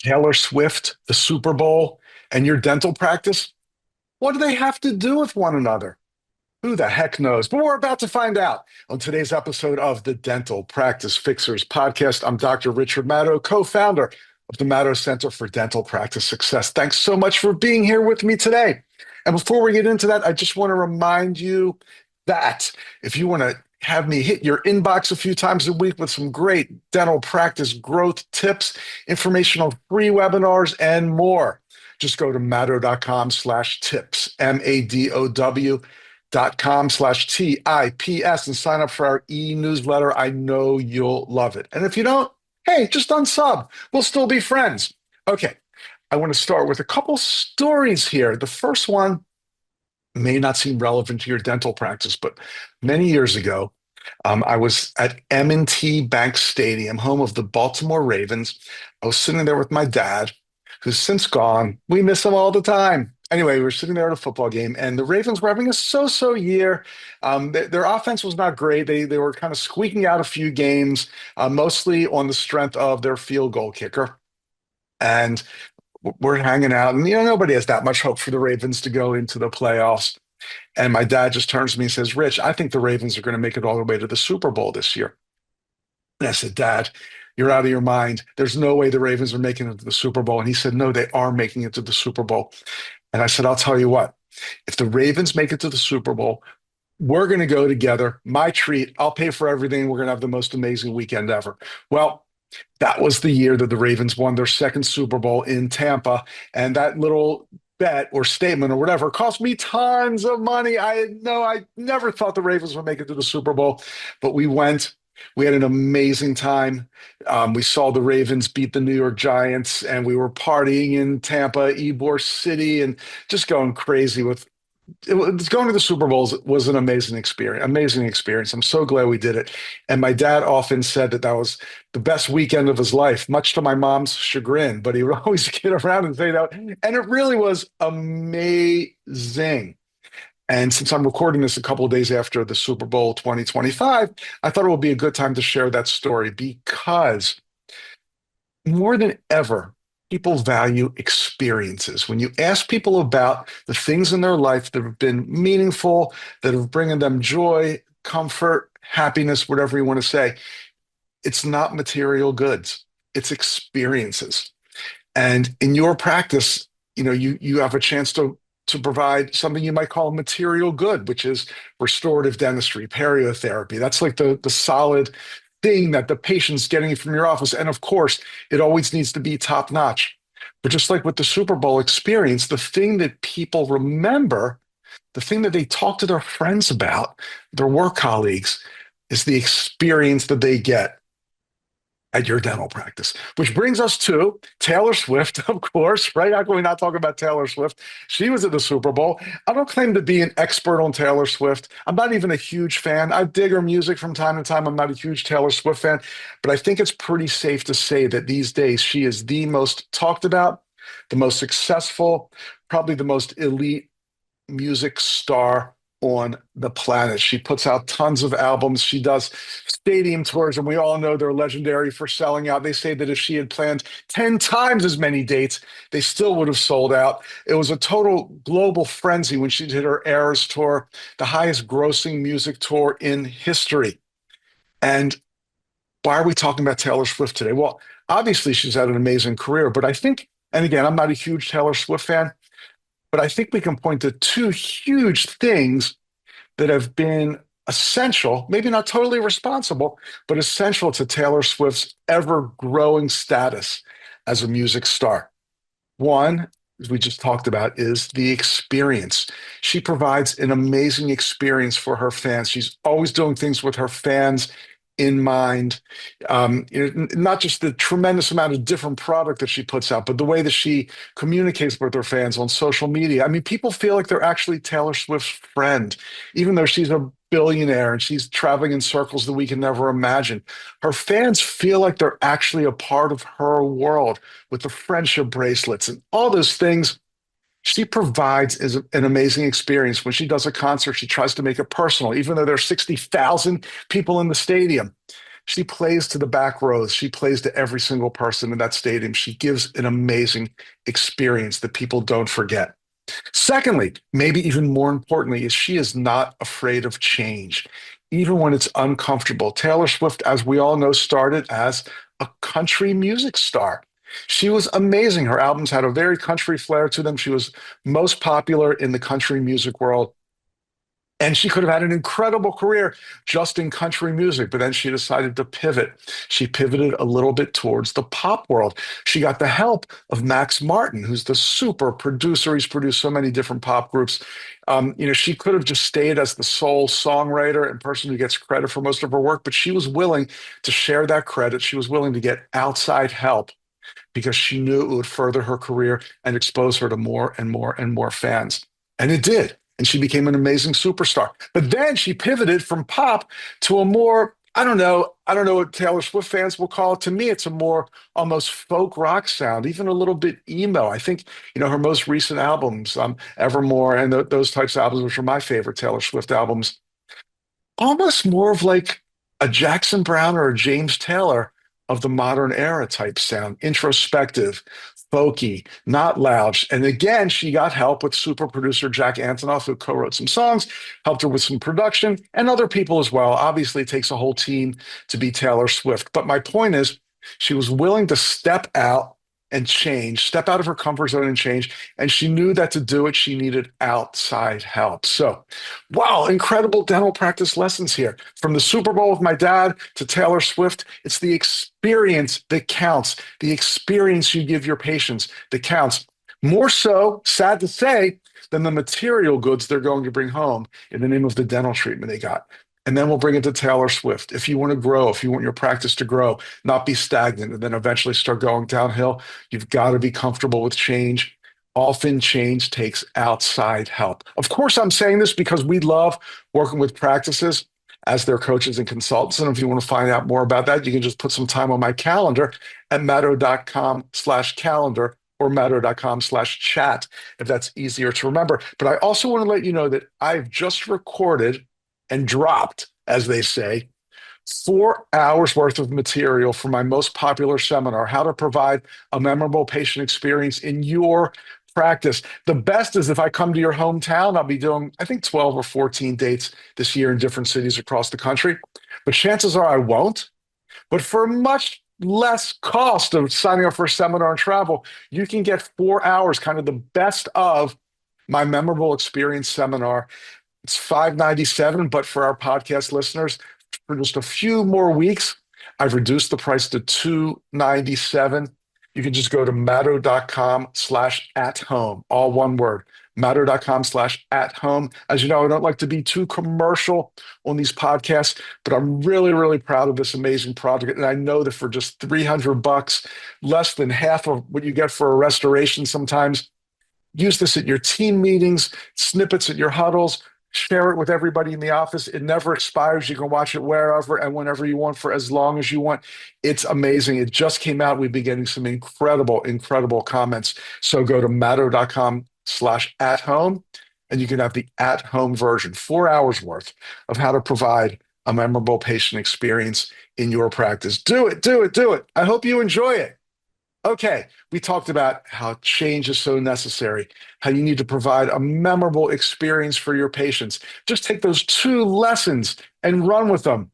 Taylor Swift, the Super Bowl, and your dental practice? What do they have to do with one another? Who the heck knows? But we're about to find out on today's episode of the Dental Practice Fixers podcast. I'm Dr. Richard Madow, co-founder of the Madow Center for Dental Practice Success. Thanks so much for being here with me today. And before we get into that, I just want to remind you that if you want to have me hit your inbox a few times a week with some great dental practice growth tips, informational free webinars, and more, just go to madow.com/tips, madow.com/TIPS, and sign up for our e-newsletter. I know you'll love it. And if you don't, hey, just unsub. We'll still be friends. Okay, I want to start with a couple stories here. The first one may not seem relevant to your dental practice, but many years ago, I was at M&T Bank Stadium, home of the Baltimore Ravens. I was sitting there with my dad, who's since gone. We miss him all the time. Anyway, we were sitting there at a football game, and the Ravens were having a so-so year. Their offense was not great. They were kind of squeaking out a few games, mostly on the strength of their field goal kicker. And we're hanging out, and nobody has that much hope for the Ravens to go into the playoffs. And my dad just turns to me and says, "Rich, I think the Ravens are going to make it all the way to the Super Bowl this year." And I said, "Dad, you're out of your mind. There's no way the Ravens are making it to the Super Bowl." And he said, "No, they are making it to the Super Bowl." And I said, "I'll tell you what, if the Ravens make it to the Super Bowl, we're going to go together. My treat. I'll pay for everything. We're going to have the most amazing weekend ever." Well, that was the year that the Ravens won their second Super Bowl in Tampa. And that little bet or statement or whatever cost me tons of money. I never thought the Ravens would make it to the Super Bowl, but we went. We had an amazing time. We saw the Ravens beat the New York Giants, and we were partying in Tampa, Ybor City, and just going crazy with going to the Super Bowls was an amazing experience. Amazing experience. I'm so glad we did it. And my dad often said that that was the best weekend of his life, much to my mom's chagrin. But he would always get around and say that, and it really was amazing. And since I'm recording this a couple of days after the Super Bowl 2025, I thought it would be a good time to share that story because more than ever, people value experiences. When you ask people about the things in their life that have been meaningful, that have bringing them joy, comfort, happiness, whatever you want to say, it's not material goods, it's experiences. And in your practice, you have a chance to provide something you might call a material good, which is restorative dentistry, periotherapy. That's like the solid thing that the patient's getting from your office. And of course, it always needs to be top notch. But just like with the Super Bowl experience, the thing that people remember, the thing that they talk to their friends about, their work colleagues, is the experience that they get at your dental practice. Which brings us to Taylor Swift, of course, right? How can we not talk about Taylor Swift? She was at the Super Bowl. I don't claim to be an expert on Taylor Swift. I'm not even a huge fan. I dig her music from time to time. I'm not a huge Taylor Swift fan, but I think it's pretty safe to say that these days she is the most talked about, the most successful, probably the most elite music star on the planet. She puts out tons of albums. She does stadium tours, and we all know they're legendary for selling out. They say that if she had planned 10 times as many dates, they still would have sold out. It was a total global frenzy when she did her Eras tour, the highest grossing music tour in history. And why are we talking about Taylor Swift today? Well, obviously she's had an amazing career, but I think, and again, I'm not a huge Taylor Swift fan, but I think we can point to two huge things that have been essential, maybe not totally responsible, but essential to Taylor Swift's ever growing status as a music star. One, as we just talked about, is the experience. She provides an amazing experience for her fans. She's always doing things with her fans in mind. Not just the tremendous amount of different product that she puts out, but the way that she communicates with her fans on social media. I mean, people feel like they're actually Taylor Swift's friend, even though she's a billionaire and she's traveling in circles that we can never imagine. Her fans feel like they're actually a part of her world with the friendship bracelets and all those things. She provides is an amazing experience. When she does a concert, she tries to make it personal, even though there are 60,000 people in the stadium. She plays to the back rows. She plays to every single person in that stadium. She gives an amazing experience that people don't forget. Secondly, maybe even more importantly, is she is not afraid of change, even when it's uncomfortable. Taylor Swift, as we all know, started as a country music star. She was amazing. Her albums had a very country flair to them. She was most popular in the country music world. And she could have had an incredible career just in country music, but then she decided to pivot. She pivoted a little bit towards the pop world. She got the help of Max Martin, who's the super producer. He's produced so many different pop groups. She could have just stayed as the sole songwriter and person who gets credit for most of her work, but she was willing to share that credit. She was willing to get outside help because she knew it would further her career and expose her to more and more and more fans. And it did. And she became an amazing superstar. But then she pivoted from pop to a more, I don't know what Taylor Swift fans will call it. To me, it's a more almost folk rock sound, even a little bit emo. I think, her most recent albums, Evermore and those types of albums, which are my favorite Taylor Swift albums, almost more of like a Jackson Brown or a James Taylor of the modern era type sound, introspective, folky, not loud. And again, she got help with super producer Jack Antonoff, who co-wrote some songs, helped her with some production, and other people as well. Obviously, it takes a whole team to be Taylor Swift. But my point is, she was willing to step out and change, step out of her comfort zone and change. And she knew that to do it, she needed outside help. So, wow, incredible dental practice lessons here. From the Super Bowl with my dad to Taylor Swift, it's the experience that counts, the experience you give your patients that counts. More so, sad to say, than the material goods they're going to bring home in the name of the dental treatment they got. And then we'll bring it to Taylor Swift. If you want to grow, if you want your practice to grow, not be stagnant, and then eventually start going downhill, you've got to be comfortable with change. Often change takes outside help. Of course, I'm saying this because we love working with practices as their coaches and consultants. And if you want to find out more about that, you can just put some time on my calendar at madow.com/calendar or madow.com/chat, if that's easier to remember. But I also want to let you know that I've just recorded and dropped, as they say, 4 hours worth of material for my most popular seminar, How to Provide a Memorable Patient Experience in Your Practice. The best is if I come to your hometown, I'll be doing, I think, 12 or 14 dates this year in different cities across the country. But chances are I won't. But for much less cost of signing up for a seminar and travel, you can get 4 hours, kind of the best of my memorable experience seminar. It's $597, but for our podcast listeners, for just a few more weeks, I've reduced the price to $297. You can just go to madow.com/at-home, all one word, madow.com/at-home. As you know, I don't like to be too commercial on these podcasts, but I'm really, really proud of this amazing project. And I know that for just $300, less than half of what you get for a restoration sometimes, use this at your team meetings, snippets at your huddles, share it with everybody in the office. It never expires. You can watch it wherever and whenever you want for as long as you want. It's amazing. It just came out. We've been getting some incredible, incredible comments. So go to madow.com/at-home and you can have the at-home version, 4 hours worth of how to provide a memorable patient experience in your practice. Do it, do it, do it. I hope you enjoy it. Okay, we talked about how change is so necessary, how you need to provide a memorable experience for your patients. Just take those 2 lessons and run with them.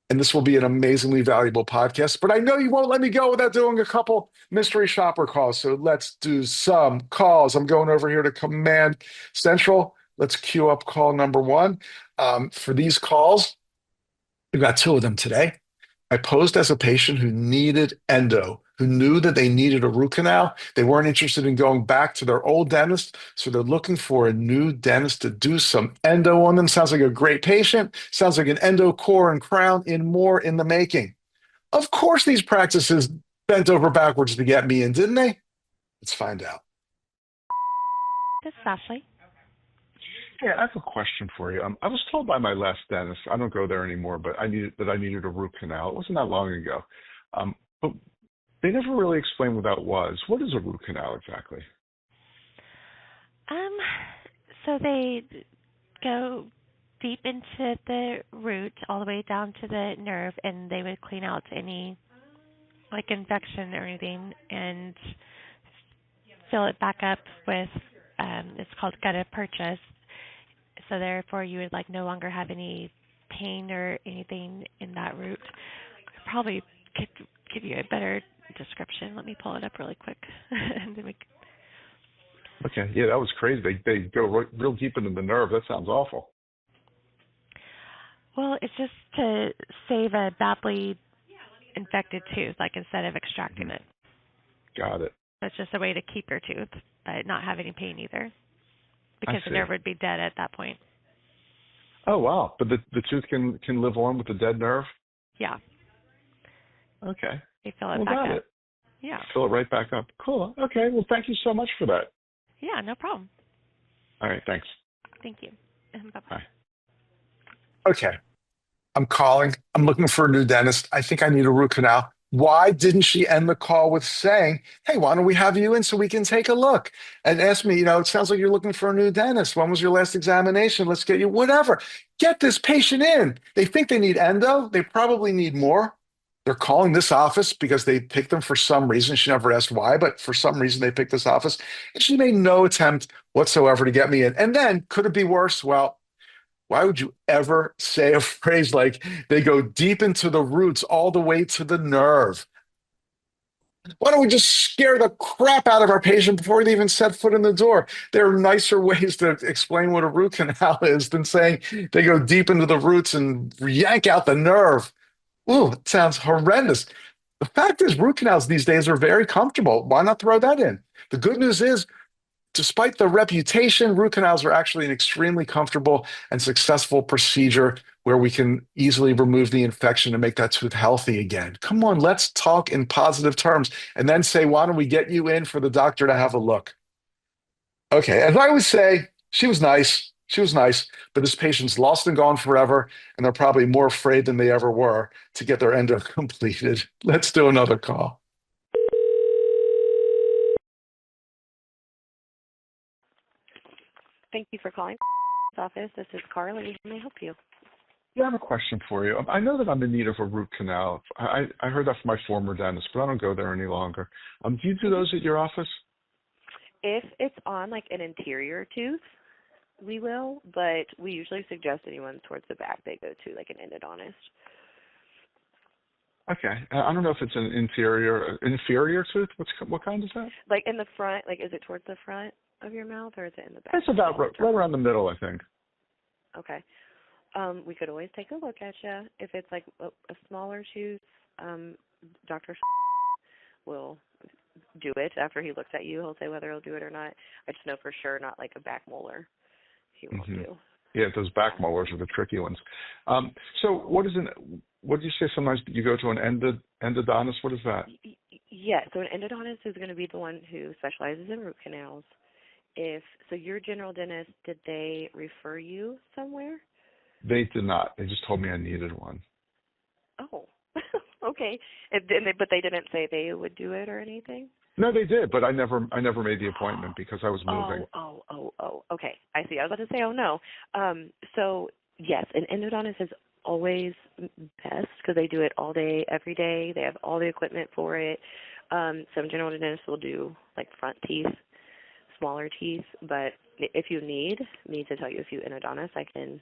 And this will be an amazingly valuable podcast. But I know you won't let me go without doing a couple mystery shopper calls. So let's do some calls. I'm going over here to Command Central. Let's queue up call number one. For these calls, we've got 2 of them today. I posed as a patient who needed endo, who knew that they needed a root canal. They weren't interested in going back to their old dentist, so they're looking for a new dentist to do some endo on them. Sounds like a great patient. Sounds like an endo core and crown in the making. Of course, these practices bent over backwards to get me in, didn't they? Let's find out. This is Ashley. Yeah, I have a question for you. I was told by my last dentist, I don't go there anymore, but I needed a root canal. It wasn't that long ago. But they never really explained what that was. What is a root canal exactly? So they go deep into the root, all the way down to the nerve, and they would clean out any like infection or anything, and fill it back up with it's called gutta purchase. So therefore, you would like no longer have any pain or anything in that root. I probably could give you a better description. Let me pull it up really quick. And then Okay. Yeah, that was crazy. They go real deep into the nerve. That sounds awful. well, it's just to save a badly infected tooth, like instead of extracting Mhm. it. Got it. That's just a way to keep your tooth, but not have any pain either, I because the see. nerve would be dead at that point. Oh, wow. But the tooth can live on with the dead nerve? Yeah, Okay. you fill it Well, back got up. it. Yeah, Fill it right back up. Cool. Okay. Well, thank you so much for that. yeah, no problem. All right. Thanks. Thank you. Bye bye. Bye. Okay. I'm calling. I'm looking for a new dentist. I think I need a root canal. Why didn't she end the call with saying, "Hey, why don't we have you in so we can take a look?" And ask me, it sounds like you're looking for a new dentist. When was your last examination? Let's get you whatever. Get this patient in. They think they need endo. They probably need more. They're calling this office because they picked them for some reason. She never asked why, but for some reason they picked this office. And she made no attempt whatsoever to get me in. And then, could it be worse? Well, why would you ever say a phrase like they go deep into the roots all the way to the nerve? Why don't we just scare the crap out of our patient before they even set foot in the door? There are nicer ways to explain what a root canal is than saying they go deep into the roots and yank out the nerve. Ooh, it sounds horrendous. The fact is, root canals these days are very comfortable. Why not throw that in? The good news is, despite the reputation, root canals are actually an extremely comfortable and successful procedure where we can easily remove the infection and make that tooth healthy again. Come on, let's talk in positive terms and then say, why don't we get you in for the doctor to have a look? Okay, as I always say, she was nice. She was nice, but this patient's lost and gone forever, and they're probably more afraid than they ever were to get their endo completed. Let's do another call. Thank you for calling office. This is Carly. How may I help you? Yeah, I have a question for you. I know that I'm in need of a root canal. I heard that from my former dentist, but I don't go there any longer. Do you do those at your office? If it's on like an interior tooth, we will, but we usually suggest anyone towards the back they go to like an endodontist. Okay. I don't know if it's an inferior tooth. What kind is that? Like in the front, like is it towards the front of your mouth or is it in the back? It's about right around the middle, I think. Okay. We could always take a look at you. If it's like a smaller tooth, Dr. will do it after he looks at you. He'll say whether he'll do it or not. I just know for sure not like a back molar he won't do. Yeah, those back molars are the tricky ones. So what do you say sometimes you go to an endodontist? What is that? Yeah, so an endodontist is going to be the one who specializes in root canals. So your general dentist, did they refer you somewhere? They did not. They just told me I needed one. Oh, okay. But they didn't say they would do it or anything? No, they did, but I never made the appointment because I was moving. Oh. Okay, I see. I was about to say, oh no. So yes, an endodontist is always best because they do it all day, every day. They have all the equipment for it. Some general dentists will do like front teeth, smaller teeth, but if you need me to tell you a few endodontists, I can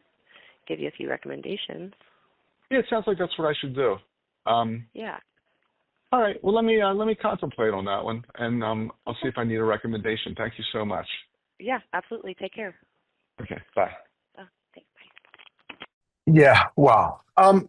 give you a few recommendations. Yeah, it sounds like that's what I should do. Yeah. All right. Well, let me contemplate on that one, and I'll see if I need a recommendation. Thank you so much. Yeah, absolutely. Take care. Okay. Bye. Thanks. Bye. Yeah, wow. I'm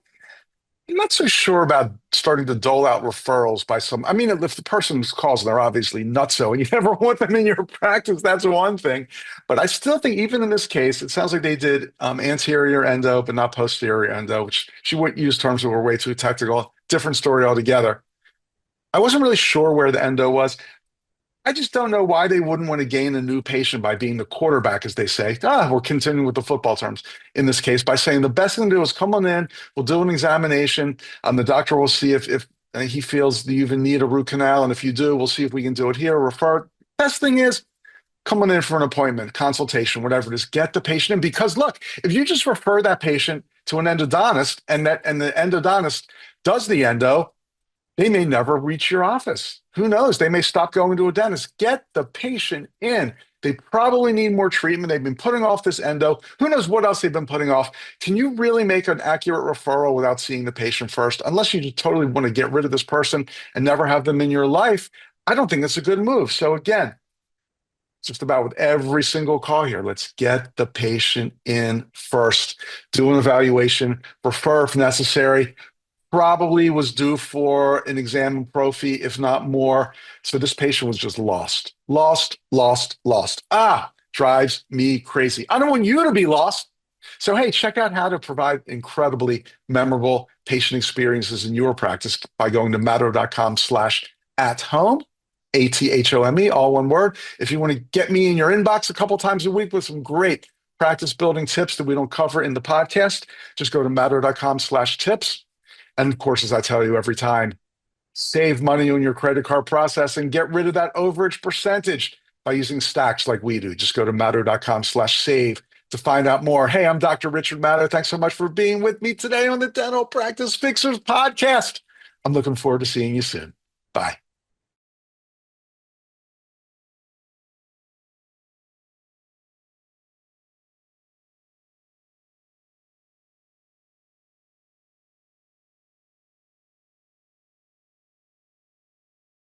not so sure about starting to dole out referrals by some. I mean, if the person's calls, they're obviously nutso, and you never want them in your practice. That's one thing. But I still think, even in this case, it sounds like they did anterior endo, but not posterior endo, which she wouldn't use terms that were way too technical. Different story altogether. I wasn't really sure where the endo was. I just don't know why they wouldn't want to gain a new patient by being the quarterback, as they say. We're continuing with the football terms in this case by saying the best thing to do is come on in, we'll do an examination. The doctor will see if he feels that you even need a root canal. And if you do, we'll see if we can do it here, refer. Best thing is coming in for an appointment, consultation, whatever it is, get the patient in. Because look, if you just refer that patient to an endodontist and the endodontist does the endo, they may never reach your office. Who knows? They may stop going to a dentist. Get the patient in. They probably need more treatment. They've been putting off this endo. Who knows what else they've been putting off? Can you really make an accurate referral without seeing the patient first? Unless you just totally want to get rid of this person and never have them in your life, I don't think it's a good move. So again, it's just about with every single call here. Let's get the patient in first. Do an evaluation, refer if necessary. Probably was due for an exam and prophy, if not more. So this patient was just lost, lost, lost, lost. Drives me crazy. I don't want you to be lost. So, hey, check out how to provide incredibly memorable patient experiences in your practice by going to madow.com/at-home, ATHOME, all one word. If you want to get me in your inbox a couple times a week with some great practice building tips that we don't cover in the podcast, just go to madow.com/tips. And of course, as I tell you every time, save money on your credit card processing. Get rid of that overage percentage by using stacks like we do. Just go to madow.com/save to find out more. Hey, I'm Dr. Richard Madow. Thanks so much for being with me today on the Dental Practice Fixers podcast. I'm looking forward to seeing you soon. Bye.